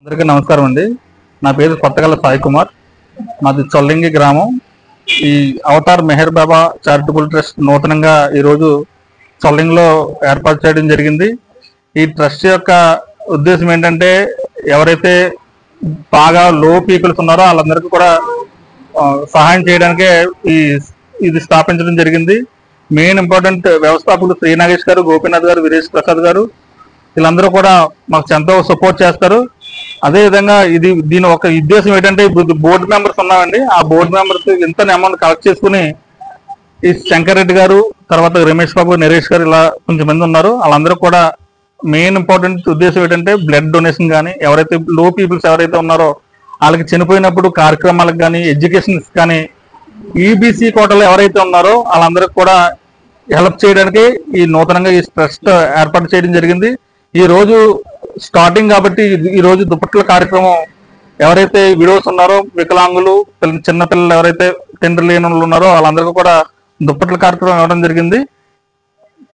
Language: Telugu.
అందరికీ నమస్కారం అండి. నా పేరు కొత్తగల సాయి కుమార్. మాది చొల్లింగి గ్రామం. ఈ అవతార్ మెహర్ బాబా చారిటబుల్ ట్రస్ట్ నూతనంగా ఈరోజు చొల్లింగిలో ఏర్పాటు చేయడం జరిగింది. ఈ ట్రస్ట్ యొక్క ఉద్దేశం ఏంటంటే ఎవరైతే బాగా లో పీపుల్స్ ఉన్నారో వాళ్ళందరికీ కూడా సహాయం చేయడానికే ఇది స్థాపించడం జరిగింది. మెయిన్ ఇంపార్టెంట్ వ్యవస్థాపకులు శ్రీ నాగేష్ గారు, గోపీనాథ్ గారు, వీరేష్ ప్రసాద్ గారు వీళ్ళందరూ కూడా మాకు ఎంతో సపోర్ట్ చేస్తారు. అదేవిధంగా దీని ఒక ఉద్దేశం ఏంటంటే బోర్డు మెంబర్స్ ఉన్నామండి. ఆ బోర్డు మెంబర్స్ ఇంత అమౌంట్ కలెక్ట్ చేసుకుని ఈ శంకర్ రెడ్డి గారు, తర్వాత రమేష్ బాబు, నరేష్ గారు ఇలా కొంచెం మంది ఉన్నారు. వాళ్ళందరూ కూడా మెయిన్ ఇంపార్టెంట్ ఉద్దేశం ఏంటంటే బ్లడ్ డొనేషన్ కానీ, ఎవరైతే లో పీపుల్స్ ఎవరైతే ఉన్నారో వాళ్ళకి చనిపోయినప్పుడు కార్యక్రమాలకు కానీ, ఎడ్యుకేషన్స్ కానీ, ఈబీసీ కోటలో ఎవరైతే ఉన్నారో వాళ్ళందరికీ కూడా హెల్ప్ చేయడానికి ఈ నూతనంగా ఈ ట్రస్ట్ ఏర్పాటు చేయడం జరిగింది. ఈ రోజు స్టార్టింగ్ కాబట్టి ఈ రోజు దుప్పట్ల కార్యక్రమం ఎవరైతే విడోస్ ఉన్నారో, వికలాంగులు, చిన్నపిల్లలు ఎవరైతే తండ్రి లేని వాళ్ళు ఉన్నారో వాళ్ళందరికీ కూడా దుప్పట్ల కార్యక్రమం ఇవ్వడం జరిగింది.